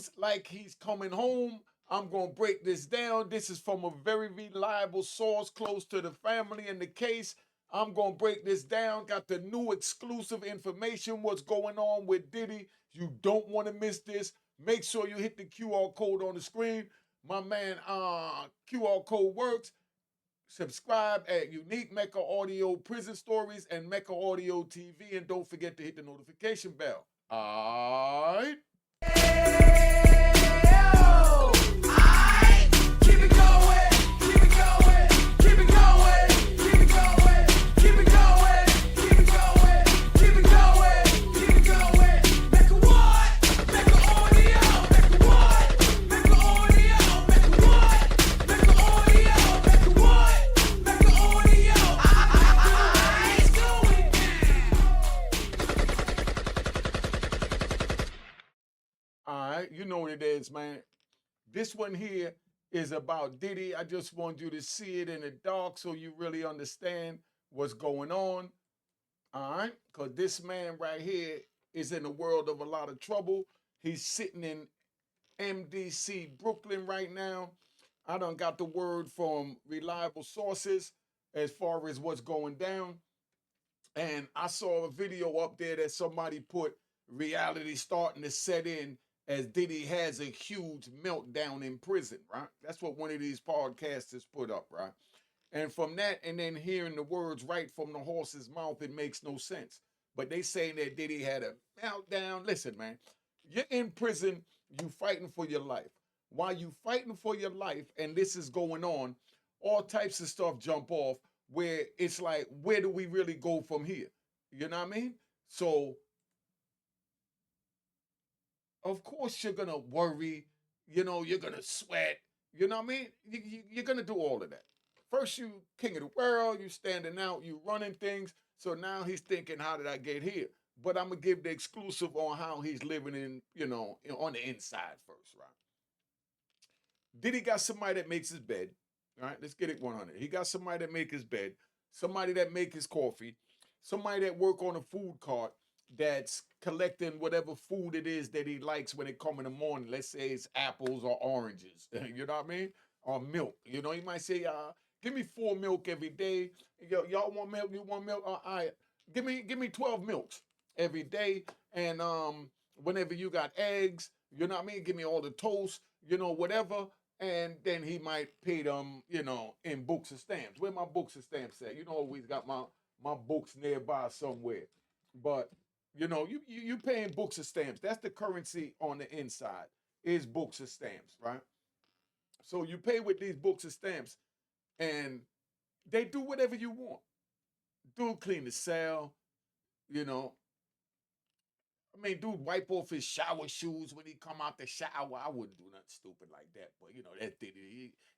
feels like he's coming home. I'm going to break this down. This is from a very reliable source close to the family in the case. I'm going to break this down. Got the new exclusive information, what's going on with Diddy. You don't want to miss this. Make sure you hit the QR code on the screen. My man, QR code works. Subscribe at Unique Mecca Audio Prison Stories and Mecca Audio TV. And don't forget to hit the notification bell. All right. All right, you know what it is, man. This one here is about Diddy. I just want you to see it in the dark so you really understand what's going on. All right, because this man right here is in a world of a lot of trouble. He's sitting in MDC, Brooklyn right now. I done got the word from reliable sources as far as what's going down. And I saw a video up there that somebody put reality starting to set in as Diddy has a huge meltdown in prison, right? That's what one of these podcasters put up, right? And from that, and then hearing the words right from the horse's mouth, it makes no sense. But they saying that Diddy had a meltdown. Listen, man, you're in prison, you fighting for your life. While you fighting for your life, and this is going on, all types of stuff jump off where it's like, where do we really go from here? You know what I mean? So of course you're gonna worry, you're gonna sweat, you know what I mean? You're gonna do all of that. First, you king of the world, you standing out, you running things. So now he's thinking, how did I get here? But I'm gonna give the exclusive on how he's living in, on the inside first, right? Did he got somebody that makes his bed? All right, let's get it 100. He got somebody that make his bed, somebody that make his coffee, somebody that work on a food cart that's collecting whatever food it is that he likes when it come in the morning. Let's say it's apples or oranges. You know what I mean? Or milk. He might say, give me 4 milk every day. Y'all want milk? You want milk? All right. Give me 12 milks every day. And whenever you got eggs, you know what I mean? Give me all the toast, whatever. And then he might pay them, in books and stamps. Where my books and stamps at? Always got my books nearby somewhere. But you paying books and stamps. That's the currency on the inside is books and stamps, right? So you pay with these books and stamps, and they do whatever you want. Dude clean the cell, you know. I mean, dude wipe off his shower shoes when he come out the shower. I wouldn't do nothing stupid like that, but that thing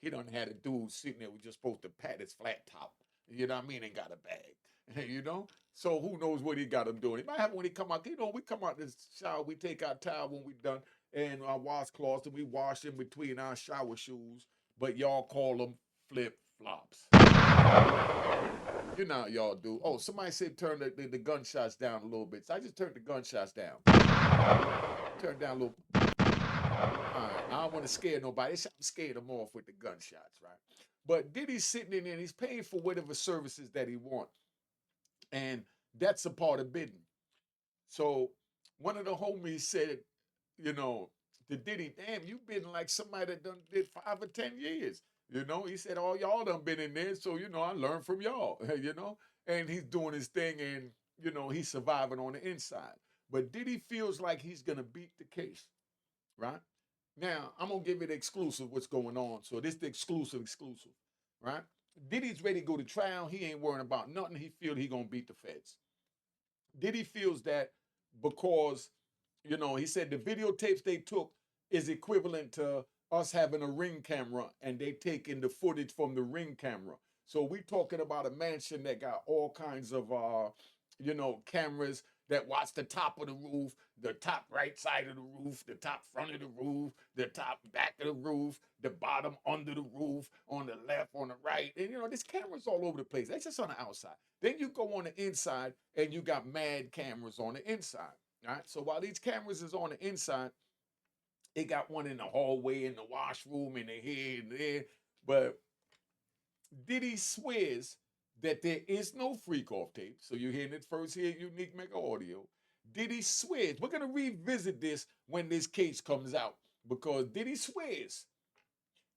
he done had a dude sitting there who just supposed to pat his flat top. You know what I mean? And got a bag. So who knows what he got him doing? It might happen when he come out. We come out the shower, we take our towel when we done and our washcloths and we wash in between our shower shoes. But y'all call them flip flops. You know how y'all do. Oh, somebody said turn the gunshots down a little bit. So I just turned the gunshots down. Turn down a little. All right, I don't want to scare nobody. I'm scared them off with the gunshots, right? But Diddy's sitting in there and he's paying for whatever services that he wants. And that's a part of bidding. So one of the homies said, to Diddy, damn, you been like somebody that done did 5 or 10 years. He said, all y'all done been in there, so I learned from y'all, and he's doing his thing and he's surviving on the inside. But Diddy feels like he's gonna beat the case, right? Now, I'm gonna give it exclusive what's going on. So this the exclusive, right? Diddy's ready to go to trial. He ain't worrying about nothing. He feel he gonna beat the feds. Diddy feels that because, he said the videotapes they took is equivalent to us having a ring camera and they taking the footage from the ring camera. So we talking about a mansion that got all kinds of cameras that watch the top of the roof, the top right side of the roof, the top front of the roof, the top back of the roof, the bottom under the roof, on the left, on the right. And there's cameras all over the place. That's just on the outside. Then you go on the inside and you got mad cameras on the inside. All right. So while these cameras is on the inside, It got one in the hallway, in the washroom, in the here and there. But Diddy swears that there is no freak off tape. So you're hearing it first here, Unique Mecca Audio. Diddy swears. We're going to revisit this when this case comes out because Diddy swears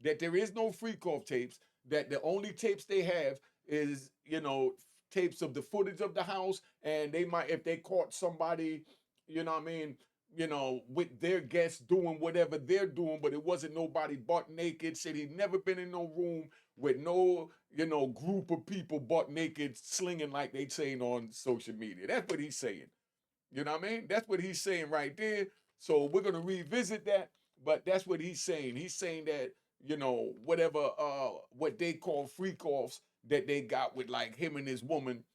that there is no freak off tapes, that the only tapes they have is, tapes of the footage of the house. And they might, if they caught somebody, you know what I mean, with their guests doing whatever they're doing, but it wasn't nobody butt naked. Said he'd never been in no room with no, group of people butt naked slinging like they saying on social media. That's what he's saying. You know what I mean? That's what he's saying right there. So we're gonna revisit that, but that's what he's saying. He's saying that, whatever what they call freak offs that they got with like him and his woman,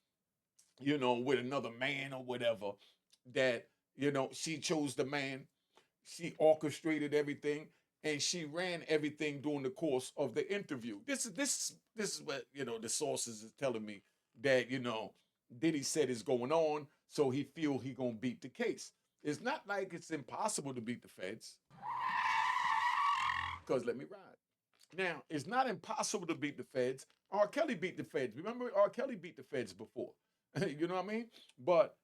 with another man or whatever, that, she chose the man, she orchestrated everything, and she ran everything during the course of the interview. This is what, the sources is telling me that, Diddy said is going on, so he feel he gonna beat the case. It's not like it's impossible to beat the feds, because let me ride. Now, it's not impossible to beat the feds. R. Kelly beat the feds. Remember, R. Kelly beat the feds before. You know what I mean? But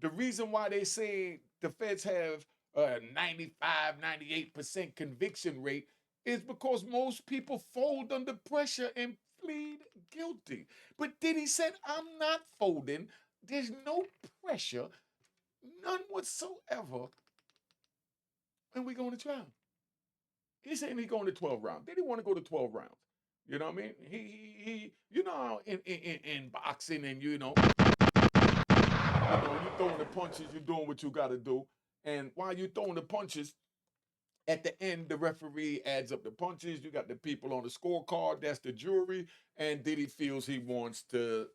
the reason why they say the feds have a 95, 98% conviction rate is because most people fold under pressure and plead guilty. But Diddy said, I'm not folding. There's no pressure, none whatsoever, and we going to trial. He's saying he's going to 12 rounds. Diddy want to go to 12 rounds. You know what I mean? He in boxing and you throwing the punches, you're doing what you got to do. And while you throwing the punches, at the end, the referee adds up the punches. You got the people on the scorecard, that's the jury, and Diddy feels he wants to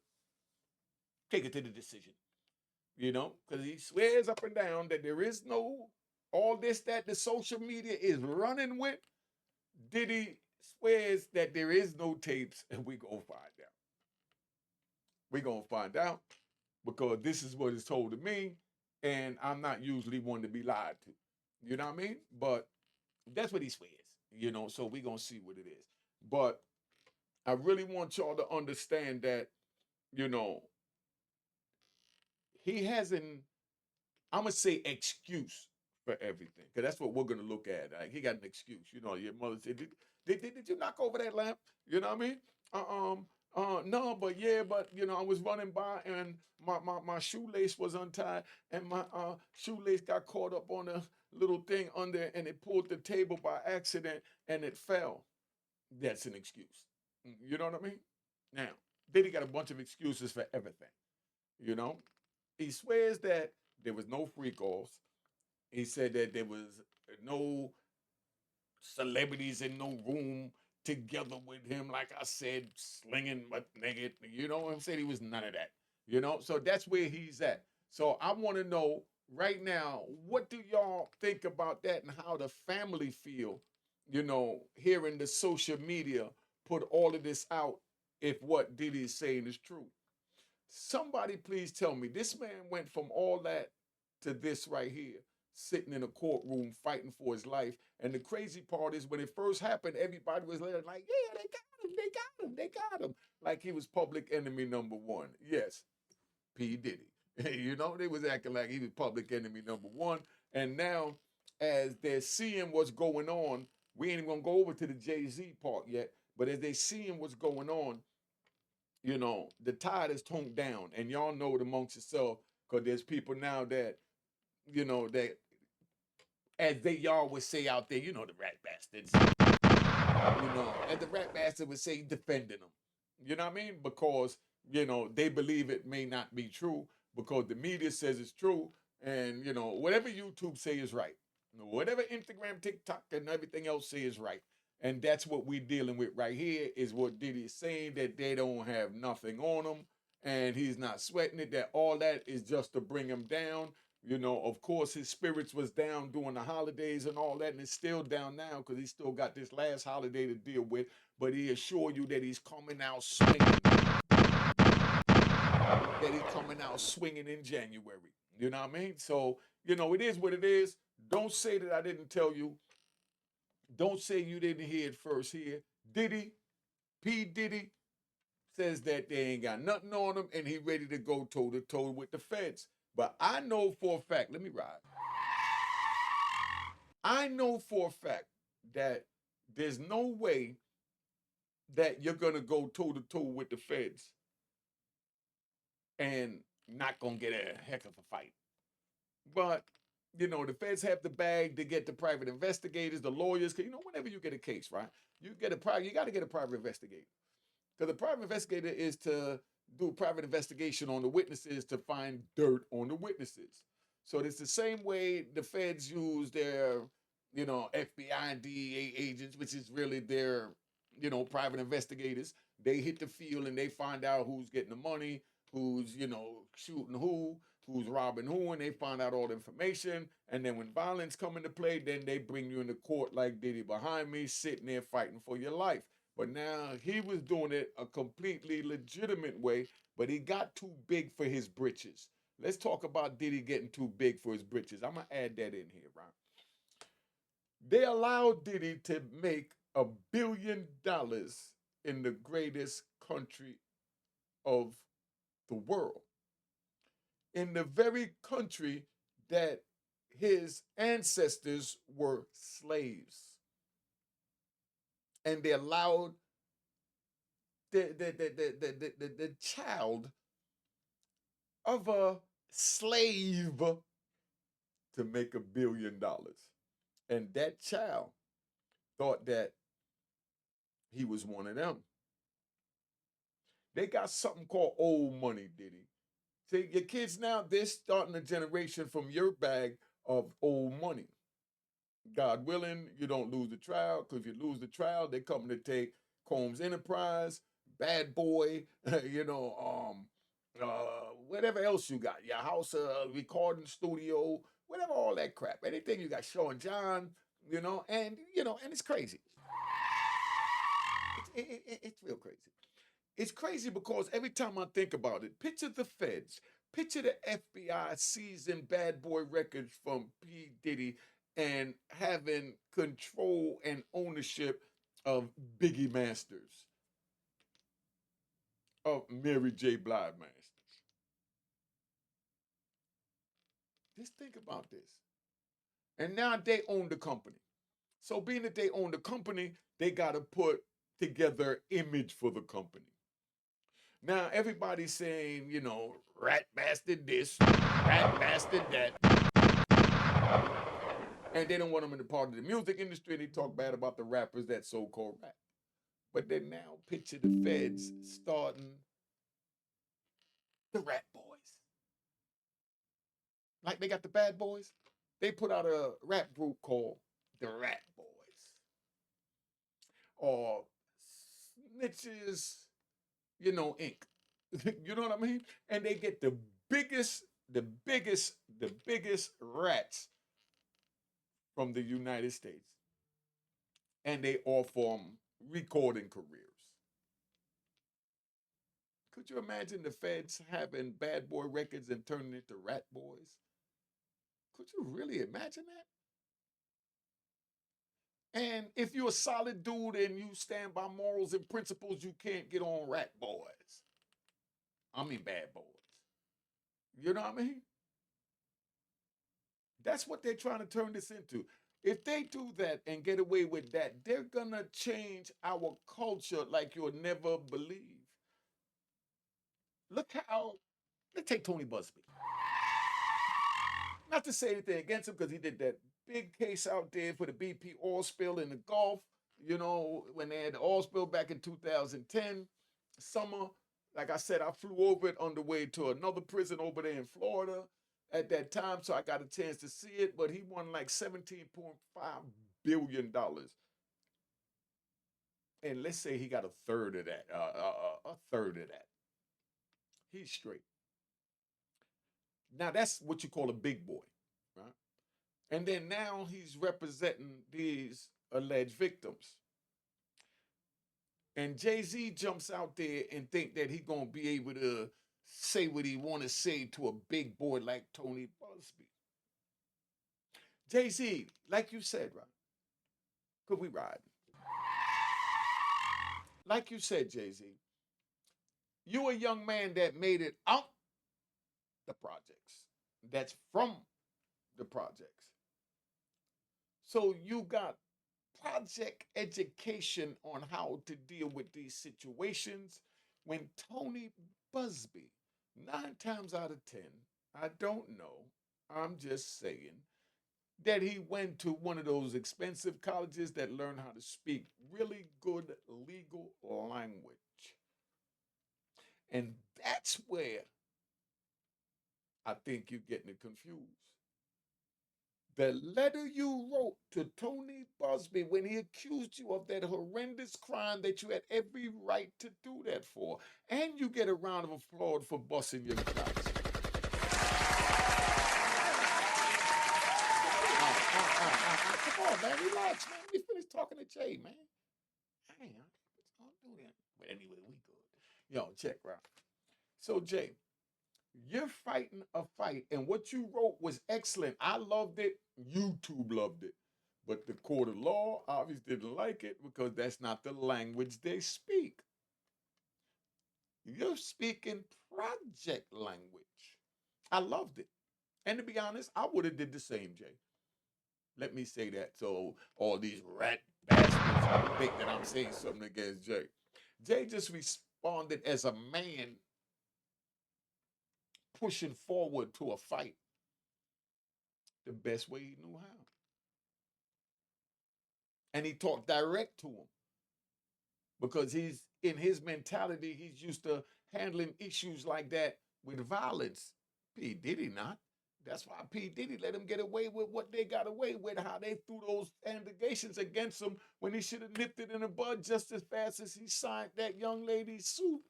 take it to the decision. Because he swears up and down that there is no all this that the social media is running with. Diddy swears that there is no tapes, and we gonna find out. We gonna find out because this is what is told to me, and I'm not usually one to be lied to. You know what I mean? But that's what he swears. So we gonna see what it is. But I really want y'all to understand that, he has an, I'm gonna say, excuse for everything, because that's what we're gonna look at. Like, he got an excuse. Your mother said, did you knock over that lamp? You know what I mean? No, but yeah, but I was running by and my shoelace was untied and my shoelace got caught up on a little thing under and it pulled the table by accident and it fell. That's an excuse. You know what I mean? Now, then he got a bunch of excuses for everything. You know, he swears that there was no freak offs. He said that there was no celebrities in no room together with him, like I said, slinging butt naked. You know what I'm saying? He was none of that. So that's where he's at. So I want to know right now, what do y'all think about that and how the family feel, hearing the social media put all of this out if what Diddy is saying is true? Somebody please tell me, this man went from all that to this right here, sitting in a courtroom fighting for his life. And the crazy part is when it first happened, everybody was like, yeah, they got him, they got him, they got him. Like he was public enemy number one. Yes, P. Diddy. They was acting like he was public enemy number one. And now, as they're seeing what's going on, we ain't even gonna go over to the Jay-Z part yet, but as they seeing what's going on, the tide is toned down. And y'all know it amongst yourself, because there's people now that, that, as y'all would say out there, the rat bastards, and the rat bastard would say defending them. You know what I mean? Because, they believe it may not be true because the media says it's true. And, whatever YouTube say is right. Whatever Instagram, TikTok, and everything else say is right. And that's what we're dealing with right here is what Diddy is saying, that they don't have nothing on him and he's not sweating it, that all that is just to bring him down. Of course, his spirits was down during the holidays and all that, and it's still down now because he still got this last holiday to deal with. But he assure you that he's coming out swinging. That he's coming out swinging in January. You know what I mean? So, it is what it is. Don't say that I didn't tell you. Don't say you didn't hear it first here. Diddy, P. Diddy, says that they ain't got nothing on him and he ready to go toe to toe with the feds. But I know for a fact, let me ride. I know for a fact that there's no way that you're gonna go toe to toe with the feds and not gonna get a heck of a fight. But the feds have the bag to get the private investigators, the lawyers. Cause whenever you get a case, right, you got to get a private investigator. Because the private investigator is to do private investigation on the witnesses to find dirt on the witnesses. So it's the same way the feds use their, FBI and DEA agents, which is really their, private investigators. They hit the field and they find out who's getting the money, who's, shooting who's robbing who, and they find out all the information. And then when violence come into play, then they bring you into court like Diddy behind me, sitting there fighting for your life. But now he was doing it a completely legitimate way, but he got too big for his britches. Let's talk about Diddy getting too big for his britches. I'm going to add that in here, right? They allowed Diddy to make $1 billion in the greatest country of the world. In the very country that his ancestors were slaves. And they allowed the child of a slave to make $1 billion. And that child thought that he was one of them. They got something called old money, Diddy. See, your kids now, they're starting a generation from your bag of old money. God willing, you don't lose the trial, because if you lose the trial, they come to take Combs Enterprise, Bad Boy, whatever else you got, your house, recording studio, whatever, all that crap, anything you got, Sean John, and it's crazy. It's real crazy. It's crazy because every time I think about it, picture the feds, picture the FBI seizing Bad Boy records from P. Diddy and having control and ownership of Biggie Masters, of Mary J. Blige Masters. Just think about this. And now they own the company. So being that they own the company, they got to put together image for the company. Now everybody's saying, rat bastard this, rat bastard that. And they don't want them in the part of the music industry. They talk bad about the rappers that so-called rap. But then now picture the feds starting the Rat Boys. Like they got the Bad Boys. They put out a rap group called the Rat Boys. Or Snitches, Inc. You know what I mean? And they get the biggest rats from the United States. And they all form recording careers. Could you imagine the feds having Bad Boy records and turning into Rat Boys? Could you really imagine that? And if you're a solid dude and you stand by morals and principles, you can't get on Rat Boys. I mean Bad Boys. You know what I mean? That's what they're trying to turn this into. If they do that and get away with that, they're gonna change our culture like you'll never believe. Look how, let's take Tony Busby. Not to say anything against him because he did that big case out there for the BP oil spill in the Gulf, when they had the oil spill back in 2010, summer. Like I said, I flew over it on the way to another prison over there in Florida at that time, so I got a chance to see it, but he won like $17.5 billion. And let's say he got a third of that, a third of that. He's straight. Now that's what you call a big boy, right? And then now he's representing these alleged victims. And Jay-Z jumps out there and think that he gonna be able to say what he want to say to a big boy like Tony Busby. Jay-Z, like you said, right? Could we ride? Like you said, Jay-Z, you a young man that made it out the projects. That's from the projects. So you got project education on how to deal with these situations. When Tony Busby, 9 times out of 10, I don't know, I'm just saying, that he went to one of those expensive colleges that learn how to speak really good legal language. And that's where I think you're getting it confused. The letter you wrote to Tony Busby when he accused you of that horrendous crime that you had every right to do that for, and you get a round of applause for busting your chops. Come on, man, relax, man. We finished talking to Jay, man. Damn, don't do that. But anyway, we good. Yo, check, right? So, Jay, you're fighting a fight, and what you wrote was excellent. I loved it. YouTube loved it. But the court of law obviously didn't like it because that's not the language they speak. You're speaking project language. I loved it. And to be honest, I would have did the same, Jay. Let me say that so all these rat bastards think that I'm saying something against Jay. Jay just responded as a man pushing forward to a fight the best way he knew how. And he talked direct to him because he's in his mentality, he's used to handling issues like that with violence. P. Diddy not. That's why P. Diddy let him get away with what they got away with, how they threw those allegations against him when he should have nipped it in the bud just as fast as he signed that young lady's suit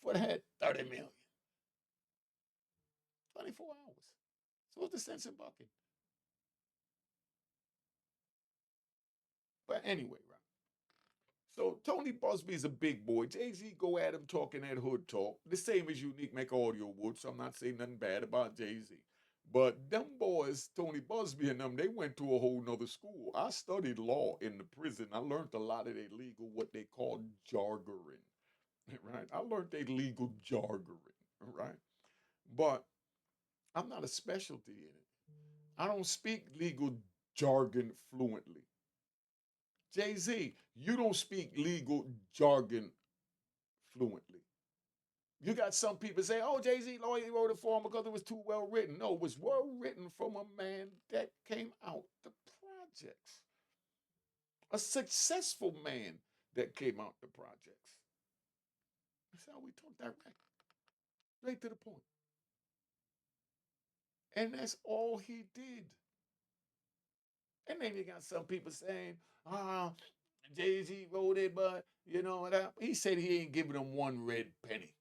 for that 30 million. 24 hours. So what's the sense in bucking? But anyway, right. So Tony Busby's a big boy. Jay-Z go at him talking that hood talk, the same as Unique Mecca audio would, so I'm not saying nothing bad about Jay-Z. But them boys, Tony Busby and them, they went to a whole nother school. I studied law in the prison. I learned a lot of their legal, what they call jargoning, right? I learned their legal jargoning, right? But I'm not a specialty in it. I don't speak legal jargon fluently. Jay-Z, you don't speak legal jargon fluently. You got some people say, oh, Jay-Z lawyer wrote it for him because it was too well written. No, it was well written from a man that came out the projects. A successful man that came out the projects. That's how we talk direct. Straight to the point. And that's all he did. And then you got some people saying, ah, Jay-Z wrote it, but you know, he said he ain't giving them one red penny.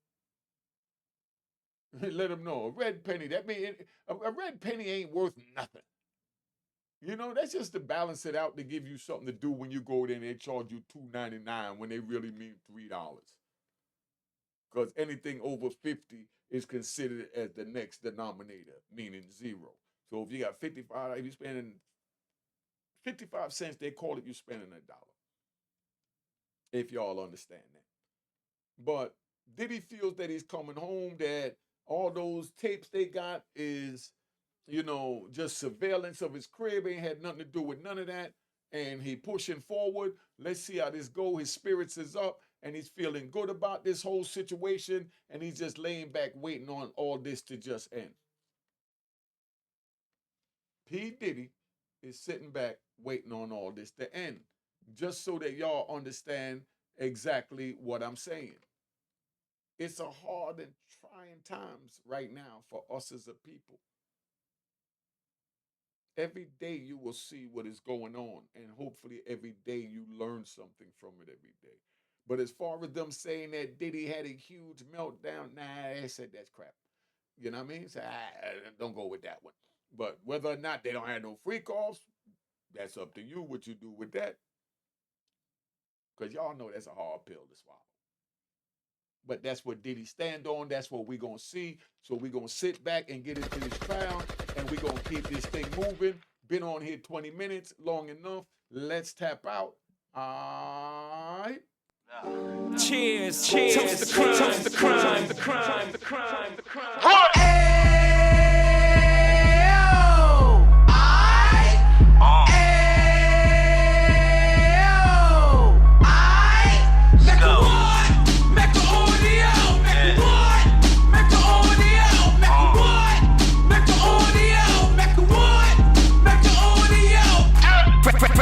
Let him know. A red penny, that means a red penny ain't worth nothing. You know, that's just to balance it out to give you something to do when you go there and they charge you $2.99 when they really mean $3. Because anything over 50 is considered as the next denominator, meaning zero. So if you got 55, if you're spending 55 cents, they call it you spending $1. If y'all understand that. But Diddy feels that he's coming home, that all those tapes they got is, you know, just surveillance of his crib, ain't had nothing to do with none of that. And he pushing forward. Let's see how this go. His spirits is up and he's feeling good about this whole situation. And he's just laying back waiting on all this to just end. P. Diddy is sitting back waiting on all this to end. Just so that y'all understand exactly what I'm saying. It's a hard and trying times right now for us as a people. Every day you will see what is going on, and hopefully every day you learn something from it every day. But as far as them saying that Diddy had a huge meltdown, nah, they said that's crap. You know what I mean? So don't go with that one. But whether or not they don't have no freak offs, that's up to you what you do with that. Because y'all know that's a hard pill to swallow. But that's what Diddy stand on. That's what we're going to see. So we're going to sit back and get into this trial, and we're going to keep this thing moving. Been on here 20 minutes, long enough. Let's tap out. Alright. Cheers, cheers, toast the crime, toast the crime, the crime, the crime, the crime.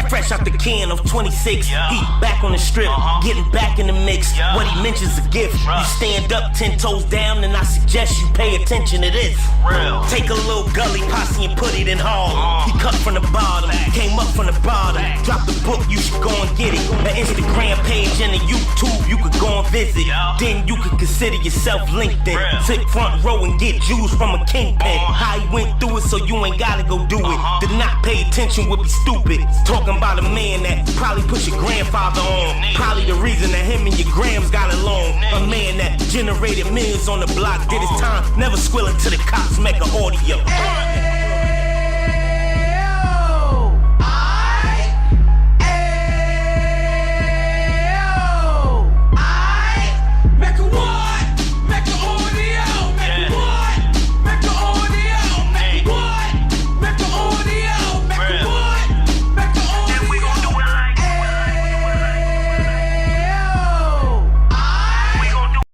Fresh out the can of 26, he back on the strip, getting back in the mix. What he mentions a gift. You stand up 10 toes down, and I suggest you pay attention to this. Take a little gully posse and put it in hall. He cut from the bottom, came up from the bottom. Drop the book, you should go and get it. The Instagram page and the YouTube, you could go and visit. Then you could consider yourself LinkedIn. Sit front row and get Jews from a kingpin. How he went through it, so you ain't gotta go do it. To not pay attention would be stupid. Talking about a man that probably put your grandfather on. Probably the reason that him and your grams got along. A man that generated millions on the block, did his time, never squilling to the cops, make an audio.